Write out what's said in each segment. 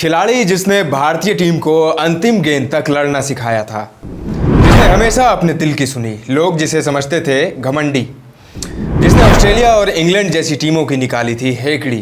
खिलाड़ी जिसने भारतीय टीम को अंतिम गेंद तक लड़ना सिखाया था, जिसने हमेशा अपने दिल की सुनी, लोग जिसे समझते थे घमंडी, जिसने ऑस्ट्रेलिया और इंग्लैंड जैसी टीमों की निकाली थी हेकड़ी।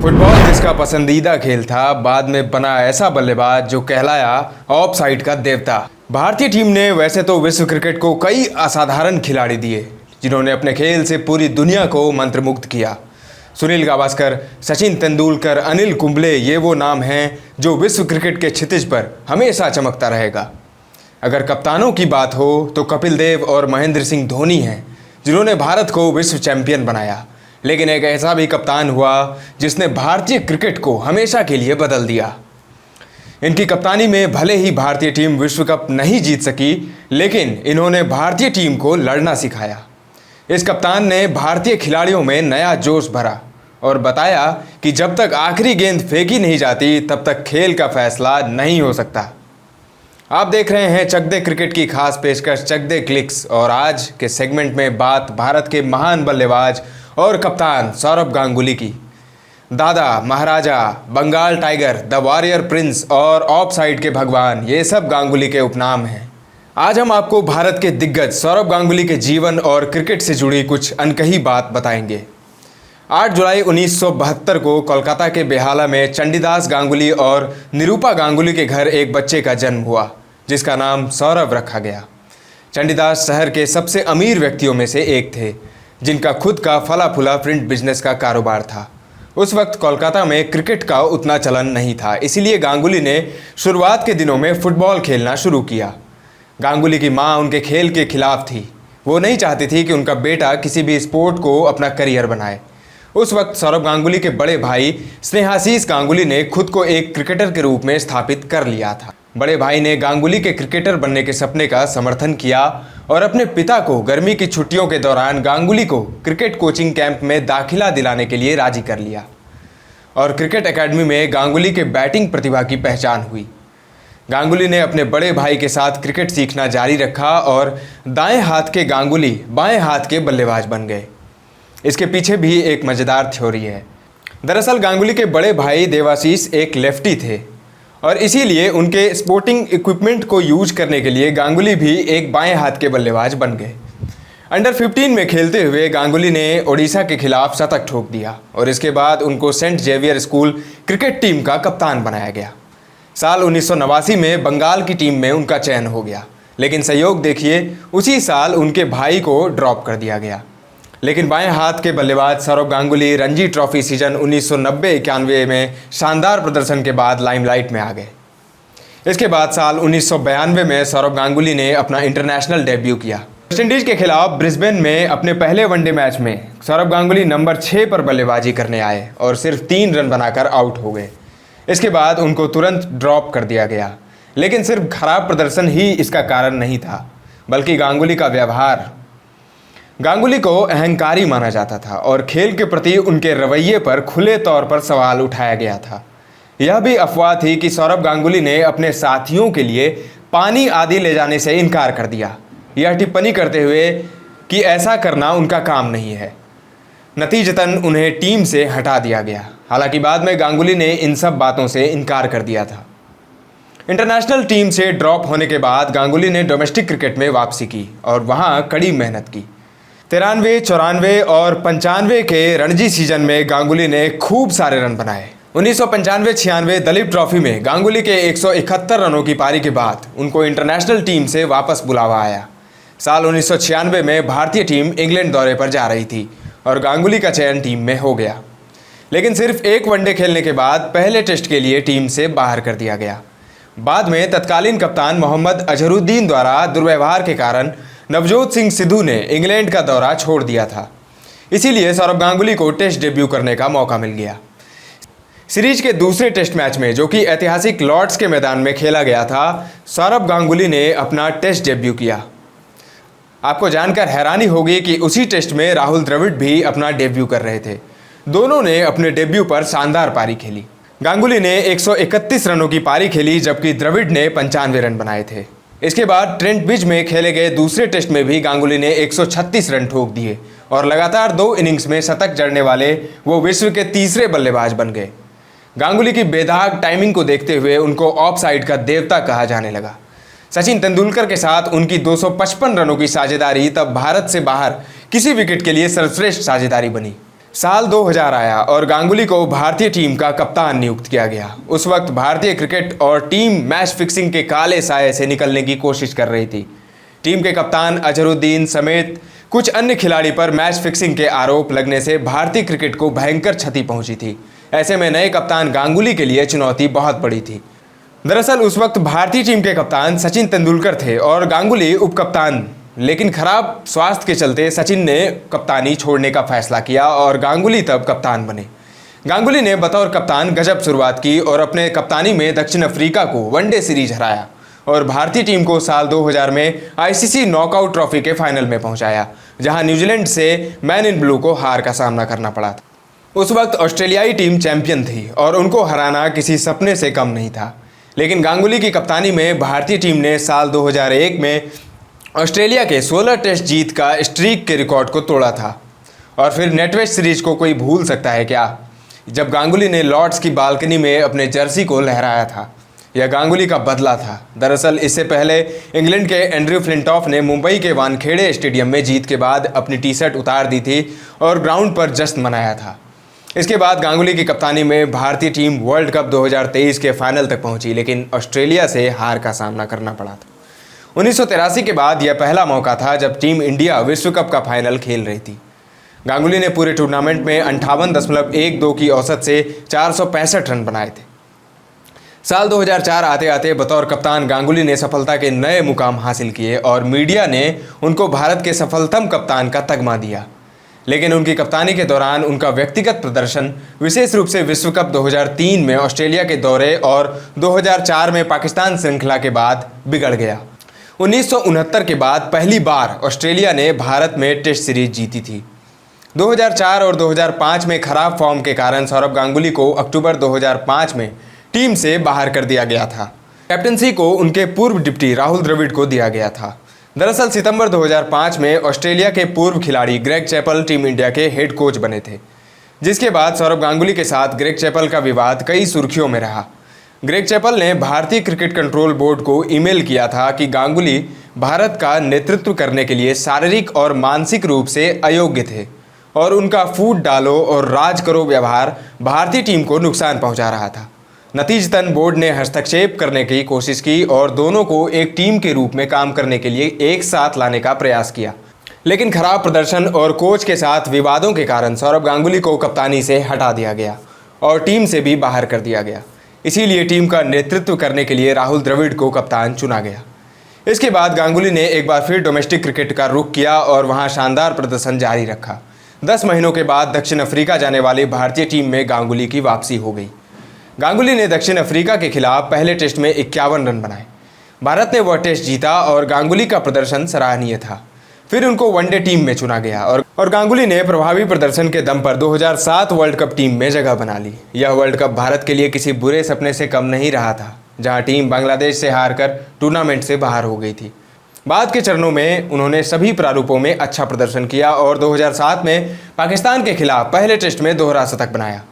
फुटबॉल जिसका पसंदीदा खेल था, बाद में बना ऐसा बल्लेबाज जो कहलाया ऑफ साइड का देवता। भारतीय टीम ने वैसे तो विश्व क्रिकेट को कई असाधारण खिलाड़ी दिए, जिन्होंने अपने खेल से पूरी दुनिया को मंत्रमुग्ध किया। सुनील गावस्कर, सचिन तेंदुलकर, अनिल कुंबले, ये वो नाम हैं जो विश्व क्रिकेट के क्षितिज पर हमेशा चमकता रहेगा। अगर कप्तानों की बात हो तो कपिल देव और महेंद्र सिंह धोनी हैं, जिन्होंने भारत को विश्व चैंपियन बनाया। लेकिन एक ऐसा भी कप्तान हुआ जिसने भारतीय क्रिकेट को हमेशा के लिए बदल दिया। इनकी कप्तानी में भले ही भारतीय टीम विश्व कप नहीं जीत सकी, लेकिन इन्होंने भारतीय टीम को लड़ना सिखाया। इस कप्तान ने भारतीय खिलाड़ियों में नया जोश भरा और बताया कि जब तक आखिरी गेंद फेंकी नहीं जाती, तब तक खेल का फैसला नहीं हो सकता। आप देख रहे हैं चक दे क्रिकेट की खास पेशकश चक दे क्लिक्स, और आज के सेगमेंट में बात भारत के महान बल्लेबाज और कप्तान सौरभ गांगुली की। दादा, महाराजा, Bengal tiger, the warrior prince और ऑफ साइड के भगवान, ये सब गांगुली के उपनाम हैं। आज हम आपको भारत के दिग्गज सौरभ गांगुली के जीवन और क्रिकेट से जुड़ी कुछ अनकही बात बताएंगे। 8 जुलाई 1972 को कोलकाता के बेहाला में चंडीदास गांगुली और निरूपा गांगुली के घर एक बच्चे का जन्म हुआ, जिसका नाम सौरभ रखा गया। चंडीदास शहर के सबसे अमीर व्यक्तियों में से एक थे, जिनका खुद का फला फूला प्रिंट बिजनेस का कारोबार था। उस वक्त कोलकाता में क्रिकेट का उतना चलन नहीं था, इसीलिए गांगुली ने शुरुआत के दिनों में फुटबॉल खेलना शुरू किया। गांगुली की मां उनके खेल के खिलाफ थी। वो नहीं चाहती थी कि उनका बेटा किसी भी स्पोर्ट को अपना करियर बनाए। उस वक्त सौरभ गांगुली के बड़े भाई स्नेहाशीष गांगुली ने खुद को एक क्रिकेटर के रूप में स्थापित कर लिया था। बड़े भाई ने गांगुली के क्रिकेटर बनने के सपने का समर्थन किया और अपने पिता को गर्मी की छुट्टियों के दौरान गांगुली को क्रिकेट कोचिंग कैंप में दाखिला दिलाने के लिए राजी कर लिया। और क्रिकेट एकेडमी में गांगुली के बैटिंग प्रतिभा की पहचान हुई। गांगुली ने अपने बड़े भाई के साथ क्रिकेट सीखना जारी रखा और दाएं हाथ के गांगुली बाएं हाथ के बल्लेबाज बन गए। इसके पीछे भी एक मज़ेदार थ्योरी है। दरअसल गांगुली के बड़े भाई देवाशीष एक लेफ्टी थे और इसीलिए उनके स्पोर्टिंग इक्विपमेंट को यूज करने के लिए गांगुली भी एक बाएं हाथ के बल्लेबाज बन गए। अंडर 15 में खेलते हुए गांगुली ने ओडिशा के खिलाफ शतक ठोक दिया और इसके बाद उनको Saint Xavier School cricket team का कप्तान बनाया गया। साल 1989 में बंगाल की टीम में उनका चयन हो गया, लेकिन संयोग देखिए उसी साल उनके भाई को ड्रॉप कर दिया गया। लेकिन बाएं हाथ के बल्लेबाज सौरभ गांगुली रणजी ट्रॉफी सीजन 1990-91 में शानदार प्रदर्शन के बाद लाइमलाइट में आ गए। इसके बाद साल 1992 में सौरभ गांगुली ने अपना इंटरनेशनल डेब्यू किया। वेस्टइंडीज के खिलाफ ब्रिस्बेन में अपने पहले वनडे मैच में सौरभ गांगुली नंबर 6 पर बल्लेबाजी करने आए और सिर्फ 3 रन बनाकर आउट हो गए। इसके बाद उनको तुरंत ड्रॉप कर दिया गया, लेकिन सिर्फ खराब प्रदर्शन ही इसका कारण नहीं था, बल्कि गांगुली का व्यवहार। गांगुली को अहंकारी माना जाता था और खेल के प्रति उनके रवैये पर खुले तौर पर सवाल उठाया गया था। यह भी अफवाह थी कि सौरभ गांगुली ने अपने साथियों के लिए पानी आदि ले जाने से इनकार कर दिया, यह टिप्पणी करते हुए कि ऐसा करना उनका काम नहीं है। नतीजतन उन्हें टीम से हटा दिया गया। हालांकि बाद में गांगुली ने इन सब बातों से इनकार कर दिया था। इंटरनेशनल टीम से ड्रॉप होने के बाद गांगुली ने डोमेस्टिक क्रिकेट में वापसी की और वहां कड़ी मेहनत की। 93, 94 और 95 के रणजी सीजन में गांगुली ने खूब सारे रन बनाए। 1995-96 दलीप ट्रॉफी में गांगुली के 171 रनों की पारी के बाद उनको इंटरनेशनल टीम से वापस बुलावा आया। साल 1996 में भारतीय टीम इंग्लैंड दौरे पर जा रही थी और गांगुली का चयन टीम में हो गया, लेकिन सिर्फ एक वनडे खेलने के बाद पहले टेस्ट के लिए टीम से बाहर कर दिया गया। बाद में तत्कालीन कप्तान मोहम्मद अजहरुद्दीन द्वारा दुर्व्यवहार के कारण नवजोत सिंह सिद्धू ने इंग्लैंड का दौरा छोड़ दिया था, इसीलिए सौरभ गांगुली को टेस्ट डेब्यू करने का मौका मिल गया। सीरीज के दूसरे टेस्ट मैच में, जो कि ऐतिहासिक लॉर्ड्स के मैदान में खेला गया था, सौरभ गांगुली ने अपना टेस्ट डेब्यू किया। आपको जानकर हैरानी होगी कि उसी टेस्ट में राहुल द्रविड़ भी अपना डेब्यू कर रहे थे। दोनों ने अपने डेब्यू पर शानदार पारी खेली। गांगुली ने 131 रनों की पारी खेली, जबकि द्रविड़ ने 95 रन बनाए थे। इसके बाद ट्रेंट ब्रिज में खेले गए दूसरे टेस्ट में भी गांगुली ने 136 रन ठोक दिए और लगातार 2 इनिंग्स में शतक जड़ने वाले वो विश्व के तीसरे बल्लेबाज बन गए। गांगुली की बेदाग टाइमिंग को देखते हुए उनको ऑफ साइड का देवता कहा जाने लगा। सचिन तेंदुलकर के साथ उनकी 255 रनों की साझेदारी तब भारत से बाहर किसी विकेट के लिए सर्वश्रेष्ठ साझेदारी बनी। साल 2000 आया और गांगुली को भारतीय टीम का कप्तान नियुक्त किया गया। उस वक्त भारतीय क्रिकेट और टीम मैच फिक्सिंग के काले साए से निकलने की कोशिश कर रही थी। टीम के कप्तान अजहरुद्दीन समेत कुछ अन्य खिलाड़ी पर मैच फिक्सिंग के आरोप लगने से भारतीय क्रिकेट को भयंकर क्षति पहुंची थी। ऐसे में नए कप्तान गांगुली के लिए चुनौती बहुत बड़ी थी। दरअसल उस वक्त भारतीय टीम के कप्तान सचिन तेंदुलकर थे और गांगुली उप कप्तान, लेकिन खराब स्वास्थ्य के चलते सचिन ने कप्तानी छोड़ने का फैसला किया और गांगुली तब कप्तान बने। गांगुली ने बतौर कप्तान गजब शुरुआत की और अपने कप्तानी में दक्षिण अफ्रीका को वनडे सीरीज हराया और भारतीय टीम को साल 2000 में आईसीसी नॉकआउट ट्रॉफी के फाइनल में पहुंचाया, जहां न्यूजीलैंड से मैन इन ब्लू को हार का सामना करना पड़ा था। उस वक्त ऑस्ट्रेलियाई टीम चैंपियन थी और उनको हराना किसी सपने से कम नहीं था। लेकिन गांगुली की कप्तानी में भारतीय टीम ने साल 2001 में ऑस्ट्रेलिया के 16 टेस्ट जीत का स्ट्रीक के रिकॉर्ड को तोड़ा था। और फिर नेटवेस्ट सीरीज को कोई भूल सकता है क्या, जब गांगुली ने लॉर्ड्स की बालकनी में अपने जर्सी को लहराया था। यह गांगुली का बदला था। दरअसल इससे पहले इंग्लैंड के एंड्रयू फ्लिंटॉफ ने मुंबई के वानखेड़े स्टेडियम में जीत के बाद अपनी टी शर्ट उतार दी थी और ग्राउंड पर जश्न मनाया था। इसके बाद गांगुली की कप्तानी में भारतीय टीम वर्ल्ड कप 2023 के फाइनल तक पहुंची, लेकिन ऑस्ट्रेलिया से हार का सामना करना पड़ा था। 1983 के बाद यह पहला मौका था जब टीम इंडिया विश्व कप का फाइनल खेल रही थी। गांगुली ने पूरे टूर्नामेंट में 58.12 की औसत से 465 रन बनाए थे। साल 2004 आते आते बतौर कप्तान गांगुली ने सफलता के नए मुकाम हासिल किए और मीडिया ने उनको भारत के सफलतम कप्तान का तगमा दिया। लेकिन उनकी कप्तानी के दौरान उनका व्यक्तिगत प्रदर्शन, विशेष रूप से विश्व कप 2003 में ऑस्ट्रेलिया के दौरे और 2004 में पाकिस्तान श्रृंखला के बाद बिगड़ गया। 1969 के बाद पहली बार ऑस्ट्रेलिया ने भारत में टेस्ट सीरीज जीती थी। 2004 और 2005 में खराब फॉर्म के कारण सौरभ गांगुली को अक्टूबर 2005 में टीम से बाहर कर दिया गया था। कैप्टनसी को उनके पूर्व डिप्टी राहुल द्रविड़ को दिया गया था। दरअसल सितंबर 2005 में ऑस्ट्रेलिया के पूर्व खिलाड़ी ग्रेग चैपल टीम इंडिया के हेड कोच बने थे, जिसके बाद सौरभ गांगुली के साथ ग्रेग चैपल का विवाद कई सुर्खियों में रहा। ग्रेग चैपल ने भारतीय क्रिकेट कंट्रोल बोर्ड को ईमेल किया था कि गांगुली भारत का नेतृत्व करने के लिए शारीरिक और मानसिक रूप से अयोग्य थे और उनका फूट डालो और राज करो व्यवहार भारतीय टीम को नुकसान पहुंचा रहा था। नतीजतन बोर्ड ने हस्तक्षेप करने की कोशिश की और दोनों को एक टीम के रूप में काम करने के लिए एक साथ लाने का प्रयास किया। लेकिन खराब प्रदर्शन और कोच के साथ विवादों के कारण सौरभ गांगुली को कप्तानी से हटा दिया गया और टीम से भी बाहर कर दिया गया। इसीलिए टीम का नेतृत्व करने के लिए राहुल द्रविड़ को कप्तान चुना गया। इसके बाद गांगुली ने एक बार फिर डोमेस्टिक क्रिकेट का रुख किया और वहां शानदार प्रदर्शन जारी रखा। 10 महीनों के बाद दक्षिण अफ्रीका जाने वाली भारतीय टीम में गांगुली की वापसी हो गई। गांगुली ने दक्षिण अफ्रीका के खिलाफ पहले टेस्ट में 51 रन बनाए। भारत ने वह टेस्ट जीता और गांगुली का प्रदर्शन सराहनीय था। फिर उनको वनडे टीम में चुना गया और गांगुली ने प्रभावी प्रदर्शन के दम पर 2007 वर्ल्ड कप टीम में जगह बना ली। यह वर्ल्ड कप भारत के लिए किसी बुरे सपने से कम नहीं रहा था, जहां टीम बांग्लादेश से हारकर टूर्नामेंट से बाहर हो गई थी। बाद के चरणों में उन्होंने सभी प्रारूपों में अच्छा प्रदर्शन किया और 2007 में पाकिस्तान के खिलाफ पहले टेस्ट में दोहरा शतक बनाया।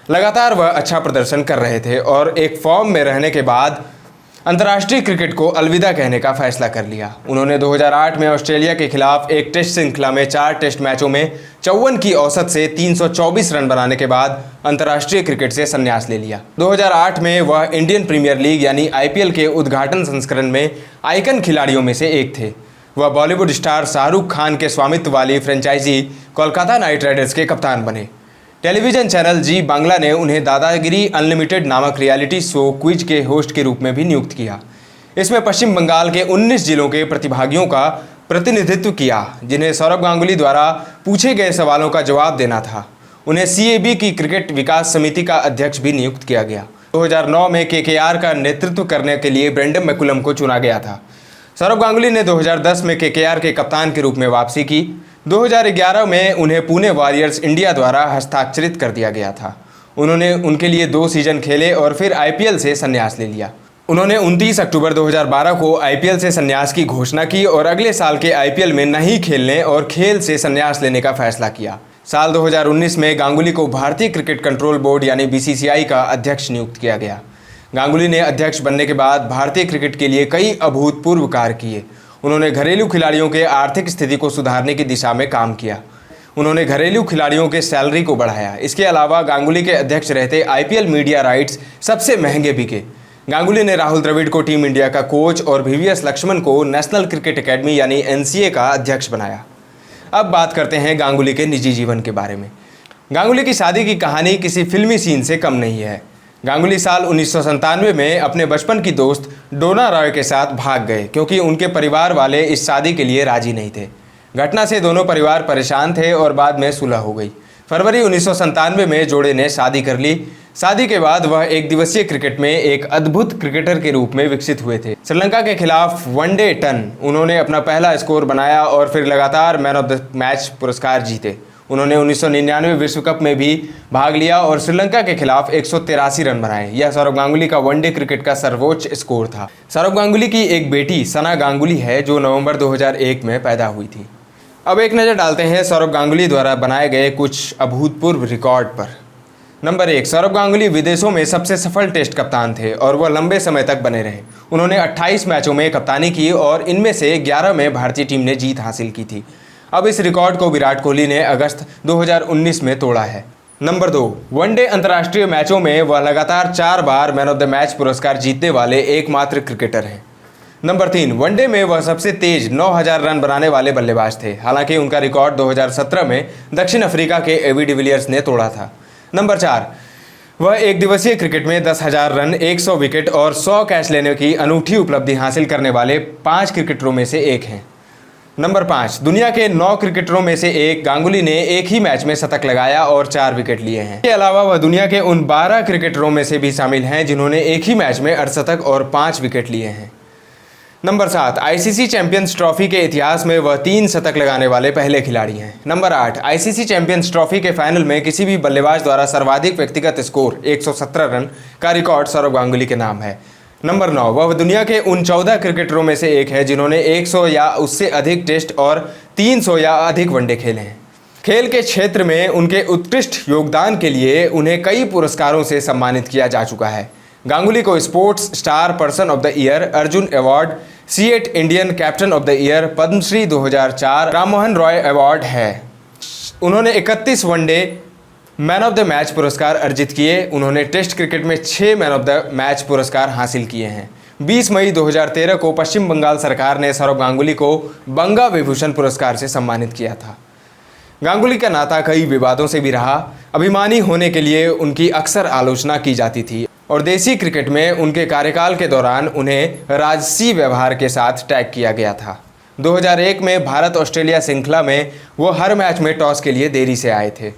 लगातार वह अच्छा प्रदर्शन कर रहे थे और एक फॉर्म में रहने के बाद अंतर्राष्ट्रीय क्रिकेट को अलविदा कहने का फैसला कर लिया। उन्होंने 2008 में ऑस्ट्रेलिया के खिलाफ एक टेस्ट श्रृंखला में 4 टेस्ट मैचों में 54 की औसत से 324 रन बनाने के बाद अंतर्राष्ट्रीय क्रिकेट से संन्यास ले लिया। 2008 में वह इंडियन प्रीमियर लीग यानी आईपीएल के उद्घाटन संस्करण में आइकन खिलाड़ियों में से एक थे। वह बॉलीवुड स्टार शाहरुख खान के स्वामित्व वाली फ्रेंचाइजी कोलकाता नाइट राइडर्स के कप्तान बने। टेलीविजन चैनल जी बांग्ला ने उन्हें दादागिरी अनलिमिटेड नामक रियलिटी शो क्विज के होस्ट के रूप में भी नियुक्त किया। इसमें पश्चिम बंगाल के 19 जिलों के प्रतिभागियों का प्रतिनिधित्व किया, जिन्हें सौरभ गांगुली द्वारा पूछे गए सवालों का जवाब देना था। उन्हें सीएबी की क्रिकेट विकास समिति का अध्यक्ष भी नियुक्त किया गया। 2009 में केकेआर का नेतृत्व करने के लिए ब्रेंडन मैकुलम को चुना गया था। सौरभ गांगुली ने 2010 में केकेआर के कप्तान के रूप में वापसी की। 2011 में उन्हें पुणे वॉरियर्स इंडिया द्वारा हस्ताक्षरित कर दिया गया था। उन्होंने उनके लिए 2 सीजन खेले और फिर आईपीएल से संन्यास ले लिया। उन्होंने 29 अक्टूबर 2012 को आईपीएल से संन्यास की घोषणा की और अगले साल के आईपीएल में नहीं खेलने और खेल से संन्यास लेने का फैसला किया। साल 2019 में गांगुली को भारतीय क्रिकेट कंट्रोल बोर्ड यानी बीसीसीआई का अध्यक्ष नियुक्त किया गया। गांगुली ने अध्यक्ष बनने के बाद भारतीय क्रिकेट के लिए कई अभूतपूर्व कार्य किए। उन्होंने घरेलू खिलाड़ियों के आर्थिक स्थिति को सुधारने की दिशा में काम किया। उन्होंने घरेलू खिलाड़ियों के सैलरी को बढ़ाया। इसके अलावा गांगुली के अध्यक्ष रहते आईपीएल मीडिया राइट्स सबसे महंगे बिके। गांगुली ने राहुल द्रविड़ को टीम इंडिया का कोच और वीवीएस लक्ष्मण को नेशनल क्रिकेट एकेडमी यानी एनसीए का अध्यक्ष बनाया। अब बात करते हैं गांगुली के निजी जीवन के बारे में। गांगुली की शादी की कहानी किसी फिल्मी सीन से कम नहीं है। गांगुली साल 1997 में अपने बचपन की दोस्त डोना रॉय के साथ भाग गए क्योंकि उनके परिवार वाले इस शादी के लिए राजी नहीं थे। घटना से दोनों परिवार परेशान थे और बाद में सुलह हो गई। फरवरी 1997 में जोड़े ने शादी कर ली। शादी के बाद वह एक दिवसीय क्रिकेट में एक अद्भुत क्रिकेटर के रूप में विकसित हुए थे। श्रीलंका के खिलाफ वनडे टन उन्होंने अपना पहला स्कोर बनाया और फिर लगातार मैन ऑफ द मैच पुरस्कार जीते। उन्होंने 1999 विश्व कप में भी भाग लिया और श्रीलंका के खिलाफ 183 रन बनाए। यह सौरव गांगुली का वनडे क्रिकेट का सर्वोच्च स्कोर था। सौरव गांगुली की एक बेटी सना गांगुली है जो नवंबर 2001 में पैदा हुई थी। अब एक नज़र डालते हैं सौरव गांगुली द्वारा बनाए गए कुछ अभूतपूर्व रिकॉर्ड पर। नंबर 1, सौरव गांगुली विदेशों में सबसे सफल टेस्ट कप्तान थे और वह लंबे समय तक बने रहे। उन्होंने 28 मैचों में कप्तानी की और इनमें से 11 में भारतीय टीम ने जीत हासिल की थी। अब इस रिकॉर्ड को विराट कोहली ने अगस्त 2019 में तोड़ा है। नंबर 2, वनडे अंतर्राष्ट्रीय मैचों में वह लगातार 4 बार मैन ऑफ द मैच पुरस्कार जीतने वाले एकमात्र क्रिकेटर हैं। नंबर 3, वनडे में वह सबसे तेज 9000 रन बनाने वाले बल्लेबाज थे। हालांकि उनका रिकॉर्ड 2017 में दक्षिण अफ्रीका के एबी डिविलियर्स ने तोड़ा था। नंबर 4, वह एक दिवसीय क्रिकेट में 10,000 रन, 100 विकेट और 100 कैच लेने की अनूठी उपलब्धि हासिल करने वाले 5 क्रिकेटरों में से एक हैं। नंबर 5, दुनिया के 9 क्रिकेटरों में से एक गांगुली ने एक ही मैच में शतक लगाया और 4 विकेट लिए हैं। इसके अलावा वह दुनिया के उन 12 क्रिकेटरों में से भी शामिल हैं जिन्होंने एक ही मैच में 68 और 5 विकेट लिए हैं। नंबर 7, आईसीसी चैंपियंस ट्रॉफी के इतिहास में वह 3 शतक लगाने वाले पहले खिलाड़ी हैं। नंबर 8, आईसीसी चैंपियंस ट्रॉफी के फाइनल में किसी भी बल्लेबाज द्वारा सर्वाधिक व्यक्तिगत स्कोर 117 रन का रिकॉर्ड सौरव गांगुली के नाम है। नंबर 9, वह दुनिया के उन 14 क्रिकेटरों में से एक है जिन्होंने 100 या उससे अधिक टेस्ट और 300 या अधिक वनडे खेले हैं। खेल के क्षेत्र में उनके उत्कृष्ट योगदान के लिए उन्हें कई पुरस्कारों से सम्मानित किया जा चुका है। गांगुली को sports star person of the year, Arjuna award, C8 Indian captain of the year, Padma Shri 2004, Rammohan Roy award है। उन्होंने 31 one day man of the match पुरस्कार अर्जित किए। उन्होंने टेस्ट क्रिकेट में 6 मैन ऑफ द मैच पुरस्कार हासिल किए हैं। 20 मई 2013 को पश्चिम बंगाल सरकार ने सौरव गांगुली को बंगा विभूषण पुरस्कार से सम्मानित किया था। गांगुली का नाता कई विवादों से भी रहा। अभिमानी होने के लिए उनकी अक्सर आलोचना की जाती थी और देसी क्रिकेट में उनके कार्यकाल के दौरान उन्हें राजसी व्यवहार के साथ टैग किया गया था। 2001 में भारत ऑस्ट्रेलिया श्रृंखला में वो हर मैच में टॉस के लिए देरी से आए थे।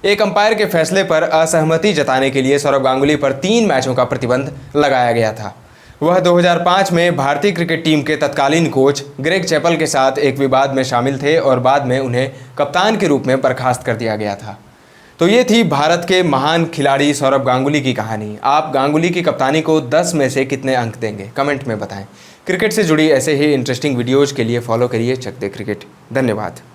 एक अंपायर के फैसले पर असहमति जताने के लिए सौरव गांगुली पर 3 मैचों का प्रतिबंध लगाया गया था। वह 2005 में भारतीय क्रिकेट टीम के तत्कालीन कोच ग्रेग चैपल के साथ एक विवाद में शामिल थे और बाद में उन्हें कप्तान के रूप में बर्खास्त कर दिया गया था। तो ये थी भारत के महान खिलाड़ी सौरव गांगुली की कहानी। आप गांगुली की कप्तानी को 10 में से कितने अंक देंगे, कमेंट में बताएं। क्रिकेट से जुड़ी ऐसे ही इंटरेस्टिंग वीडियोज़ के लिए फॉलो करिए चक दे क्रिकेट। धन्यवाद।